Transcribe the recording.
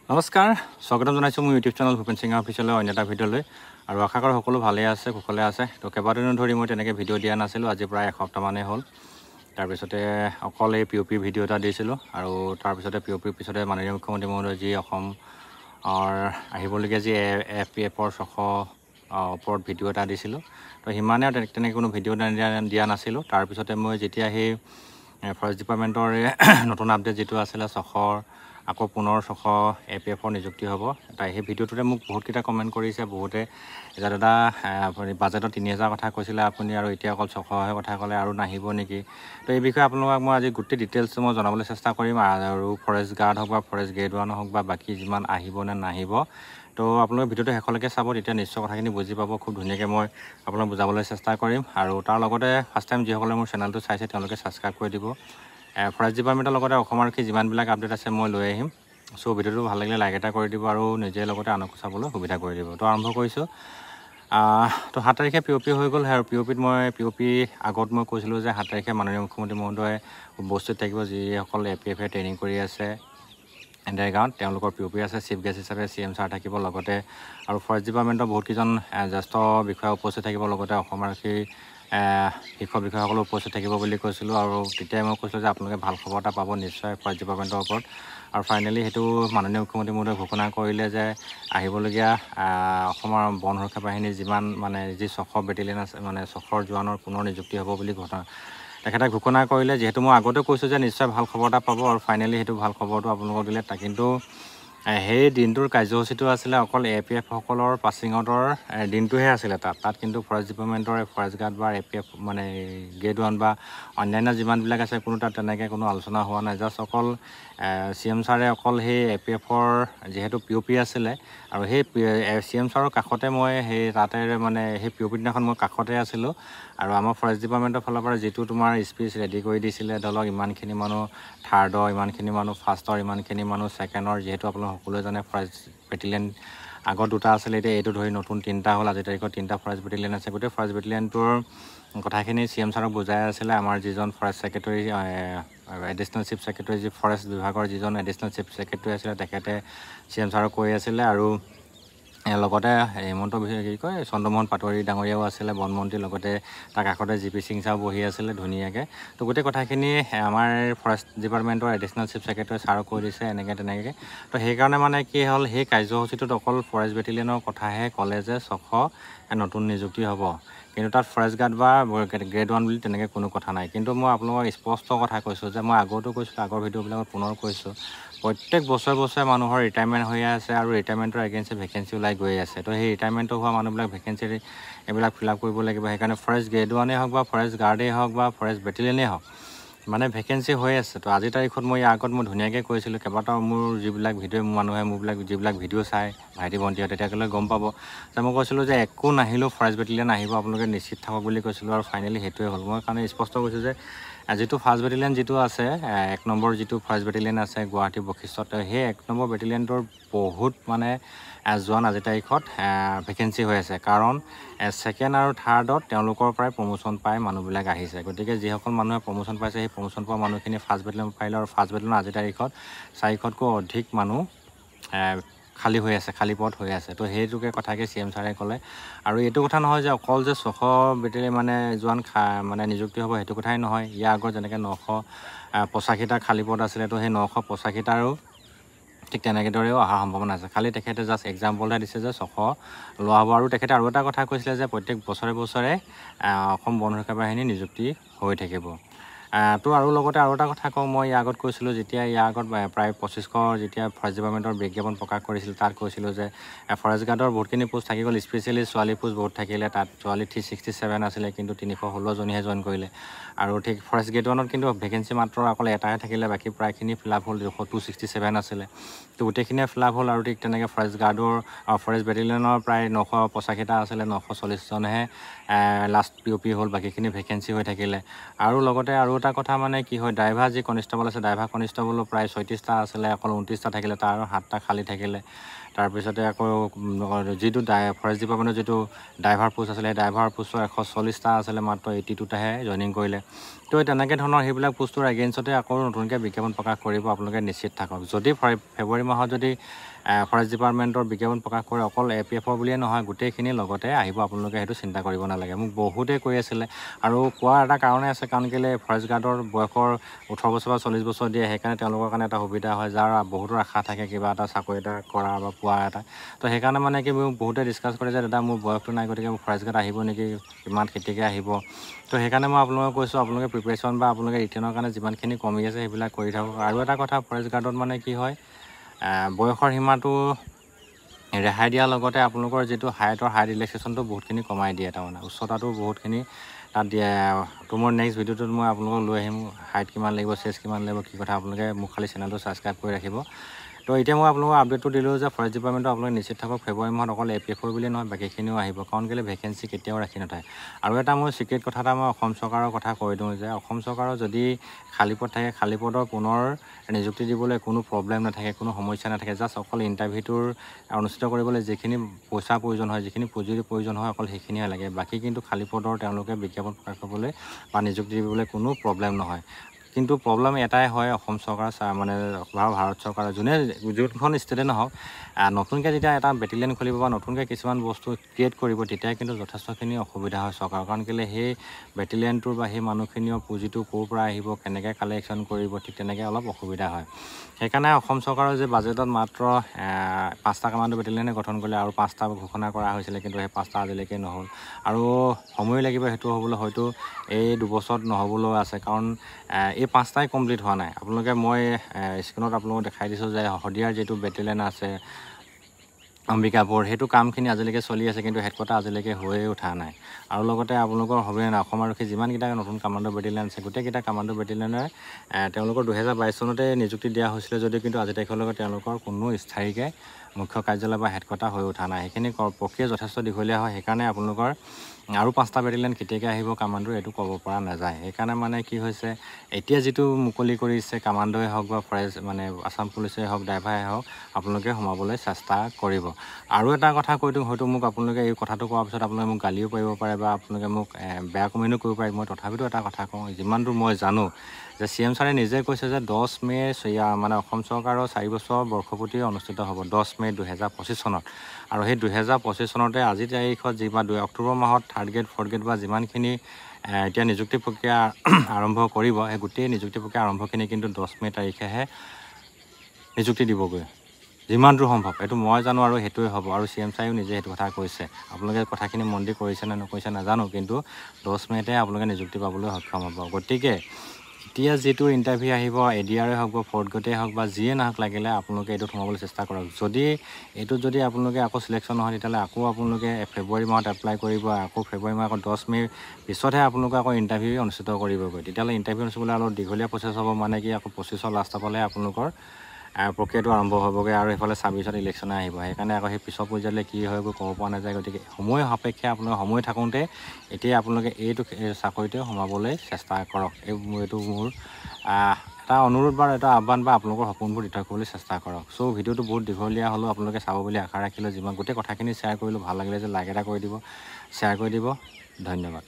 নমস্কাৰ স্বাগতম জনাইছোঁ মোৰ ইউটিউব চেনেল ভূপেন সিংহ অফিচিয়েলৰ অন্য এটা ভিডিঅ'লৈ আৰু আশা কৰোঁ সকলো ভালে আছে কুশলে আছে তো কেইবাদিনো ধৰি মই তেনেকৈ ভিডিঅ' দিয়া নাছিলোঁ আজি প্ৰায় এসপ্তাহমানেই হ'ল তাৰপিছতে অকল এই POP ভিডিঅ' এটা দিছিলোঁ আৰু তাৰপিছতে POPৰ পিছতে মাননীয় মুখ্যমন্ত্ৰী মহোদয় যি অসমৰ আহিবলগীয়া যি FPFৰ 600 ওপৰত ভিডিঅ' এটা দিছিলোঁ তো সিমানে তেনেকৈ কোনো ভিডিঅ' দিয়া নাছিলোঁ তাৰপিছতে মই যেতিয়া সেই ফৰেষ্ট ডিপাৰ্টমেণ্টৰ নতুন আপডেট যিটো আছিলে 600 আকৌ পুনৰ 600 APFৰ নিযুক্তি হ'ব তাই সেই ভিডিঅ'টোতে মোক বহুতকেইটা কমেণ্ট কৰিছে বহুতে যে দাদা আপুনি বাজেটত 3000 কথা কৈছিলে আপুনি আৰু এতিয়া অকল 600হে কথা ক'লে আৰু নাহিব নেকি তো এই বিষয়ে আপোনালোকক মই আজি গোটেই ডিটেইলছ মই জনাবলৈ চেষ্টা কৰিম আৰু ফৰেষ্ট গাৰ্ড হওক বা ফৰেষ্ট গ্ৰেড 1 হওক বা বাকী যিমান আহিব নে নাহিব তো আপোনালোকে ভিডিঅ'টো শেষলৈকে চাব তেতিয়া নিশ্চয় কথাখিনি বুজি পাব খুব ধুনীয়াকৈ মই আপোনাক বুজাবলৈ চেষ্টা কৰিম আৰু তাৰ লগতে ফাৰ্ষ্ট টাইম যিসকলে মোৰ চেনেলটো চাইছে তেওঁলোকে ছাবস্ক্ৰাইব কৰি দিব ফৰেষ্ট ডিপাৰ্টমেণ্টৰ লগতে অসমৰ আৰক্ষী যিমানবিলাক আপডেট আছে মই লৈ আহিম চ' ভিডিঅ'টো ভাল লাগিলে লাইক এটা কৰি দিব আৰু নিজে লগতে আনকো চাবলৈ সুবিধা কৰি দিব তো আৰম্ভ কৰিছোঁ তো 7 তাৰিখে POP হৈ গ'ল আৰু POPত মই POP আগত মই কৈছিলোঁ যে 7 তাৰিখে মাননীয় মুখ্যমন্ত্ৰী মহোদয়ে উপস্থিত থাকিব যিসকল APFে ট্ৰেইনিং কৰি আছে গাঁৱত তেওঁলোকৰ POP আছে চিফ গেষ্ট হিচাপে CM ছাৰ থাকিব লগতে আৰু ফৰেষ্ট ডিপাৰ্টমেণ্টৰ বহুতকেইজন জ্যেষ্ঠ বিষয়া উপস্থিত থাকিব লগতে অসম আৰক্ষীৰ শিক্ষক বিষয়াসকলো উপস্থিত থাকিব বুলি কৈছিলোঁ আৰু তেতিয়াই মই কৈছিলোঁ যে আপোনালোকে ভাল খবৰ এটা পাব নিশ্চয় ফৰেষ্ট ডিপাৰ্টমেণ্টৰ ওপৰত আৰু ফাইনেলি সেইটো মাননীয় মুখ্যমন্ত্ৰী মহোদয়ে ঘোষণা কৰিলে যে আহিবলগীয়া অসমৰ বন সুৰক্ষা বাহিনীৰ যিমান মানে যি 600 বেটেলিয়ন আছে মানে 600 জোৱানৰ পুনৰ নিযুক্তি হ'ব বুলি তেখেতে ঘোষণা কৰিলে যিহেতু মই আগতে কৈছোঁ যে নিশ্চয় ভাল খবৰ এটা পাব আৰু ফাইনেলি সেইটো ভাল খবৰটো আপোনালোকক দিলে কিন্তু সেই দিনটোৰ কাৰ্যসূচীটো আছিলে অকল APF সকলৰ পাছিং আউটৰ দিনটোহে আছিলে তাত কিন্তু ফৰেষ্ট ডিপাৰ্টমেণ্টৰ ফৰেষ্ট গাৰ্ড বা APF মানে গ্ৰেড 1 বা অন্যান্য যিমানবিলাক আছে কোনো তাত তেনেকৈ কোনো আলোচনা হোৱা নাই জাষ্ট অকল CM ছাৰে অকল সেই APFৰ যিহেতু POP আছিলে আৰু সেই CM ছাৰৰ কাষতে মই সেই তাতে মানে সেই POP দিনাখন মই কাষতে আছিলোঁ আৰু আমাৰ ফৰেষ্ট ডিপাৰ্টমেণ্টৰ ফালৰ পৰা যিটো তোমাৰ স্পীচ ৰেডি কৰি দিছিলে ধৰক ইমানখিনি মানুহ থাৰ্ডৰ ইমানখিনি মানুহ ফাৰ্ষ্টৰ ইমানখিনি মানুহ ছেকেণ্ডৰ যিহেতু আপোনালোক সকলোৱে জানে ফৰেষ্ট বেটেলিয়ন আগত 2টা আছিলে এতিয়া এইটো ধৰি নতুন 3টা হ'ল আজি তাৰিখত 3টা ফৰেষ্ট বেটেলিয়ন আছে গোটেই ফৰেষ্ট বেটেলিয়নটোৰ কথাখিনি CM ছাৰক বুজাই আছিলে আমাৰ যিজন forest secretary additional chief secretary যি ফৰেষ্ট বিভাগৰ যিজন এডিশ্যনেল চিফ ছেক্ৰেটাৰী আছিলে তেখেতে CM ছাৰক কৈ আছিলে আৰু লগতে হেমন্ত কি কয় চন্দ্ৰমোহন পাটোৱাৰী ডাঙৰীয়াও আছিলে বনমন্ত্ৰী লগতে তাৰ কাষতে GP সিং ছাৰো বহি আছিলে ধুনীয়াকৈ তো গোটেই কথাখিনি আমাৰ ফৰেষ্ট ডিপাৰ্টমেণ্টৰ এডিশ্যনেল চিফ ছেক্ৰেটাৰী ছাৰক কৈ দিছে এনেকৈ তেনেকৈ তো সেইকাৰণে মানে কি হ'ল সেই কাৰ্যসূচীটোত অকল ফৰেষ্ট বেটেলিয়নৰ কথাহে ক'লে যে 600 নতুন নিযুক্তি হ'ব কিন্তু তাত ফৰেষ্ট গাৰ্ড বা গ্ৰেড 1 বুলি তেনেকৈ কোনো কথা নাই কিন্তু মই আপোনালোকক স্পষ্ট কথা কৈছোঁ যে মই আগতো কৈছিলোঁ আগৰ ভিডিঅ'বিলাকত পুনৰ কৈছোঁ প্ৰত্যেক বছৰে মানুহৰ ৰিটায়াৰমেণ্ট হৈ আছে আৰু ৰিটায়াৰমেণ্টৰ এগেইনষ্টে ভেকেঞ্চি ওলাই গৈ আছে তো সেই ৰিটায়াৰমেণ্ট হোৱা মানুহবিলাক ভেকেঞ্চি এইবিলাক ফিল আপ কৰিব লাগিব সেইকাৰণে ফৰেষ্ট গ্ৰেড 1 হওক বা ফৰেষ্ট গাৰ্ডেই হওক বা ফৰেষ্ট বেটেলিয়নেই হওক মানে ভেকেঞ্চি হৈ আছে তো আজিৰ তাৰিখত মই ইয়াৰ আগত মই ধুনীয়াকৈ কৈছিলোঁ কেইবাটাও মোৰ যিবিলাক ভিডিঅ' মানুহে যিবিলাক ভিডিঅ' চাই ভাইটি ভণ্টিহঁত তেতিয়ালৈ গম পাব যে মই কৈছিলোঁ যে একো নাহিলেও ফৰেষ্ট বেটেলিয়ন আহিব আপোনালোকে নিশ্চিত থাকক বুলি কৈছিলোঁ আৰু ফাইনেলি সেইটোৱে হ'ল মই কাৰণে স্পষ্ট কৈছোঁ যে যিটো ফাৰ্ষ্ট বেটেলিয়ন যিটো আছে 1 নম্বৰ যিটো ফাৰ্ষ্ট বেটেলিয়ন আছে গুৱাহাটী বশিষ্ঠত সেই 1 নম্বৰ বেটেলিয়নটোৰ বহুত মানে জোৱান আজিৰ তাৰিখত ভেকেঞ্চি হৈ আছে কাৰণ ছেকেণ্ড আৰু থাৰ্ডত তেওঁলোকৰ পৰাই প্ৰমোশ্যন পাই মানুহবিলাক আহিছে গতিকে যিসকল মানুহে প্ৰমোশ্যন পাইছে সেই প্ৰমোশ্যন পোৱা মানুহখিনি ফাৰ্ষ্ট বেটেলিয়ন পাৰিলে আৰু ফাৰ্ষ্ট বেটেলিয়ন আজিৰ তাৰিখত 400তকৈ অধিক মানুহ খালী হৈ আছে খালী পথ হৈ আছে তো সেইটোকে কথাকে CM ছাৰে ক'লে আৰু এইটো কথা নহয় যে অকল যে 600 বেটেলিয়ন মানে জোৱান মানে নিযুক্তি হ'ব সেইটো কথাই নহয় ইয়াৰ আগত যেনেকৈ 985টা খালী পথ আছিলে তো সেই 985টাৰো ঠিক তেনেদৰেও অহাৰ সম্ভাৱনা আছে খালি তেখেতে জাষ্ট এক্সাম্পলহে দিছে যে 600 লোৱা হ'ব আৰু তেখেতে আৰু এটা কথা কৈছিলে যে প্ৰত্যেক বছৰে অসম বন সুৰক্ষা বাহিনী নিযুক্তি হৈ থাকিব তো আৰু লগতে আৰু এটা কথা কওঁ মই ইয়াৰ আগত কৈছিলোঁ যেতিয়া ইয়াৰ আগত প্ৰায় 2500 যেতিয়া ফৰেষ্ট ডিপাৰ্টমেণ্টৰ বিজ্ঞাপন প্ৰকাশ কৰিছিল তাত কৈছিলোঁ যে ফৰেষ্ট গাৰ্ডৰ বহুতখিনি পোষ্ট থাকি গ'ল স্পেচিয়েলি ছোৱালী পোষ্ট বহুত থাকিলে তাত ছোৱালী 367 আছিলে কিন্তু 316জনীহে জইন কৰিলে আৰু ঠিক ফৰেষ্ট গ্ৰেড 1ত কিন্তু ভেকেঞ্চি মাত্ৰ অকল এটাহে থাকিলে বাকী প্ৰায়খিনি ফিল আপ হ'ল 267 আছিলে তো গোটেইখিনিয়ে ফিল আপ হ'ল আৰু ঠিক তেনেকৈ ফৰেষ্ট গাৰ্ডৰ ফৰেষ্ট বেটেলিয়নৰ প্ৰায় 985টা আছিলে 940জনহে লাষ্ট POP হ'ল বাকীখিনি ভেকেঞ্চি হৈ থাকিলে আৰু লগতে আৰু এটা কথা মানে কি হয় ড্ৰাইভাৰ যি কনিষ্টেবল আছে ড্ৰাইভাৰ কনিষ্টেবলো প্ৰায় 36টা আছিলে অকল 29টা থাকিলে তাৰ 7টা খালী থাকিলে তাৰপিছতে আকৌ যিটো ফৰেষ্ট ডিপাৰ্টমেণ্টৰ যিটো ড্ৰাইভাৰ পোষ্ট আছিলে সেই ড্ৰাইভাৰ পোষ্টৰ 140টা আছিলে মাত্ৰ 82টাহে জইনিং কৰিলে তো তেনেকৈ ধৰণৰ সেইবিলাক পোষ্টৰ এগেইনষ্টতে আকৌ নতুনকৈ বিজ্ঞাপন প্ৰকাশ কৰিব আপোনালোকে নিশ্চিত থাকক যদি ফেব্ৰুৱাৰী মাহত যদি ফৰেষ্ট ডিপাৰ্টমেণ্টৰ বিজ্ঞাপন প্ৰকাশ কৰে অকল APFৰ বুলিয়ে নহয় গোটেইখিনি লগতে আহিব আপোনালোকে সেইটো চিন্তা কৰিব নালাগে মোক বহুতেই কৈ আছিলে আৰু কোৱাৰ এটা কাৰণেই আছে কাৰণ কেলৈ ফৰেষ্ট গাৰ্ডৰ বয়সৰ 18 বছৰ বা 40 বছৰ দিয়ে সেইকাৰণে তেওঁলোকৰ কাৰণে এটা সুবিধা হয় যাৰ বহুতৰ আশা থাকে কিবা এটা চাকৰি এটা কৰা বা পোৱা এটা তো সেইকাৰণে মানে কি মোক বহুতে ডিছকাছ কৰে যে দাদা মোৰ বয়সটো নাই গতিকে মোৰ ফৰেষ্ট গাৰ্ড আহিব নেকি কিমান কেতিয়াকৈ আহিব তো সেইকাৰণে মই আপোনালোকক কৈছোঁ আপোনালোকে প্ৰিপেৰেশ্যন বা আপোনালোকে ৰিটাৰ্ণৰ কাৰণে যিমানখিনি কমি আছে সেইবিলাক কৰি থাকক আৰু এটা কথা ফৰেষ্ট গাৰ্ডত মানে কি হয় বয়সৰ সীমাটো ৰেহাই দিয়াৰ লগতে আপোনালোকৰ যিটো হাইট ৰিলেক্সেশ্যনটো বহুতখিনি কমাই দিয়ে তাৰমানে উচ্চতাটো বহুতখিনি তাত দিয়ে তো মোৰ নেক্সট ভিডিঅ'টোত মই আপোনালোকক লৈ আহিম হাইট কিমান লাগিব চেষ্ট কিমান লাগিব কি কথা আপোনালোকে মোক খালি চেনেলটো ছাবস্ক্ৰাইব কৰি ৰাখিব তো এতিয়া মই আপোনালোকক আপডেটটো দিলোঁ যে ফৰেষ্ট ডিপাৰ্টমেণ্টত আপোনালোকে নিশ্চিত থাকক ফেব্ৰুৱাৰী মাহত অকল APFৰ বুলি নহয় বাকীখিনিও আহিব কাৰণ কেলৈ ভেকেঞ্চি কেতিয়াও ৰাখি নথয় আৰু এটা মোৰ চিক্ৰেট কথা এটা মই অসম চৰকাৰৰ কথা কৈ দিওঁ যে অসম চৰকাৰৰ যদি খালী পদ থাকে খালী পদৰ পুনৰ নিযুক্তি দিবলৈ কোনো প্ৰব্লেম নাথাকে কোনো সমস্যা নাথাকে জাষ্ট অকল ইণ্টাৰভিউটোৰ অনুষ্ঠিত কৰিবলৈ যিখিনি পইচাৰ প্ৰয়োজন হয় যিখিনি পুঁজিৰ প্ৰয়োজন হয় অকল সেইখিনিহে লাগে বাকী কিন্তু খালী পদৰ তেওঁলোকে বিজ্ঞাপন প্ৰকাশ কৰিবলৈ বা নিযুক্তি দিবলৈ কোনো প্ৰব্লেম নহয় কিন্তু প্ৰব্লেম এটাই হয় অসম চৰকাৰ মানে ভাৰত চৰকাৰৰ যোনখন ষ্টেটে নহওক নতুনকৈ যেতিয়া এটা বেটেলিয়ন খুলিব বা নতুনকৈ কিছুমান বস্তু ক্ৰিয়েট কৰিব তেতিয়া কিন্তু যথেষ্টখিনি অসুবিধা হয় চৰকাৰৰ কাৰণ কেলৈ সেই বেটেলিয়নটোৰ বা সেই মানুহখিনিৰ পুঁজিটো ক'ৰ পৰা আহিব কেনেকৈ কালেকশ্যন কৰিব ঠিক তেনেকৈ অলপ অসুবিধা হয় সেইকাৰণে অসম চৰকাৰৰ যে বাজেটত মাত্ৰ 5টা কামাণ্ডো বেটেলিয়নে গঠন কৰিলে আৰু 5টা ঘোষণা কৰা হৈছিলে কিন্তু সেই 5টা আজিলৈকে নহ'ল আৰু সময় লাগিব সেইটো হ'বলৈ হয়তো এই 2 বছৰত নহ'বলৈও আছে কাৰণ এই 5টাই কমপ্লিট হোৱা নাই আপোনালোকে মই স্ক্ৰীনত আপোনালোকক দেখাই দিছোঁ যে শদিয়াৰ যিটো বেটেলিয়ন আছে অম্বিকাপুৰ সেইটো কামখিনি আজিলৈকে চলি আছে কিন্তু হেডকোৱাৰ্টাৰ আজিলৈকে হৈয়ে উঠা নাই আৰু লগতে আপোনালোকৰ হ'ব নাই অসম আৰক্ষী যিমানকেইটা নতুন কামাণ্ডো বেটেলিয়ন আছে গোটেইকেইটা কামাণ্ডো বেটেলিয়নে তেওঁলোকৰ 2022 চনতে নিযুক্তি দিয়া হৈছিলে যদিও কিন্তু আজি তাৰিখলৈকে তেওঁলোকৰ কোনো স্থায়ীকৈ মুখ্য কাৰ্যালয় বা হেডকোৱাৰ্টাৰ হৈ উঠা নাই সেইখিনি প্ৰক্ৰিয়া যথেষ্ট দীঘলীয়া হয় সেইকাৰণে আপোনালোকৰ আৰু 5টা বেটেলিয়ন কেতিয়াকৈ আহিব কামাণ্ডো এইটো ক'ব পৰা নাযায় সেইকাৰণে মানে কি হৈছে এতিয়া যিটো মুকলি কৰিছে কামাণ্ডোৱে হওক বা ফৰেষ্ট মানে আছাম পুলিচেই হওক ড্ৰাইভাৰে হওক আপোনালোকে সোমাবলৈ চেষ্টা কৰিব আৰু এটা কথা কৈ দিওঁ হয়তো মোক আপোনালোকে এই কথাটো কোৱাৰ পিছত আপোনালোকে মোক গালিও পাৰিব পাৰে বা আপোনালোকে মোক বেয়া কমেণ্টো কৰিব পাৰে মই তথাপিতো এটা কথা কওঁ যিমান দূৰ মই জানো যে CM ছাৰে নিজে কৈছে যে 10 মে মানে অসম চৰকাৰৰ 4 বছৰ বৰ্ষপূৰ্তি অনুষ্ঠিত হ'ব 10 মে 2025 চনত আৰু সেই 2025 চনতে আজি তাৰিখত যি বা 2 অক্টোবৰ মাহত 3rd গ্ৰেড 4th গ্ৰেড বা যিমানখিনি এতিয়া নিযুক্তি প্ৰক্ৰিয়া আৰম্ভ কৰিব সেই গোটেই নিযুক্তি প্ৰক্ৰিয়া আৰম্ভখিনি কিন্তু 10 মে তাৰিখেহে নিযুক্তি দিবগৈ যিমান দূৰ সম্ভৱ এইটো মই জানো আৰু সেইটোৱে হ'ব আৰু CM ছাৰেও নিজে সেইটো কথা কৈছে আপোনালোকে কথাখিনি মন দি কৰিছে নে নকৰিছে নাজানো কিন্তু 10 মেতে আপোনালোকে নিযুক্তি পাবলৈ সক্ষম হ'ব গতিকে এতিয়া যিটো ইণ্টাৰভিউ আহিব ADR হওক বা 4th গ্ৰেডেই হওক বা যিয়ে নহওক লাগিলে আপোনালোকে এইটোত সোমাবলৈ চেষ্টা কৰক যদি এইটোত যদি আপোনালোকে আকৌ চিলেকশ্যন নহয় তেতিয়াহ'লে আকৌ আপোনালোকে ফেব্ৰুৱাৰী মাহত এপ্লাই কৰিব আকৌ ফেব্ৰুৱাৰী মাহ আকৌ 10 মে পিছতহে আপোনালোকে আকৌ ইণ্টাৰভিউ অনুষ্ঠিত কৰিবগৈ তেতিয়াহ'লে ইণ্টাৰভিউ অনুষ্ঠিত অলপ দীঘলীয়া প্ৰচেছ হ'ব মানে কি আকৌ 25ৰ লাষ্টৰ ফালে আপোনালোকৰ প্ৰক্ৰিয়াটো আৰম্ভ হ'বগৈ আৰু এইফালে 26ত ইলেকশ্যনে আহিব সেইকাৰণে আকৌ সেই পিছৰ পৰ্যায়লৈ কি হয় গৈ ক'ব পৰা নাযায় গতিকে সময় সাপেক্ষে আপোনালোকে সময় থাকোঁতে এতিয়া আপোনালোকে এইটো চাকৰিতে সোমাবলৈ চেষ্টা কৰক এইটো মোৰ এটা অনুৰোধ বা এটা আহ্বান বা আপোনালোকৰ সপোনবোৰ দিঠক কৰিবলৈ চেষ্টা কৰক চ' ভিডিঅ'টো বহুত দীঘলীয়া হ'লেও আপোনালোকে চাব বুলি আশা ৰাখিলোঁ যিমান গোটেই কথাখিনি শ্বেয়াৰ কৰিলোঁ ভাল লাগিলে যে লাইক এটা কৰি দিব শ্বেয়াৰ কৰি দিব ধন্যবাদ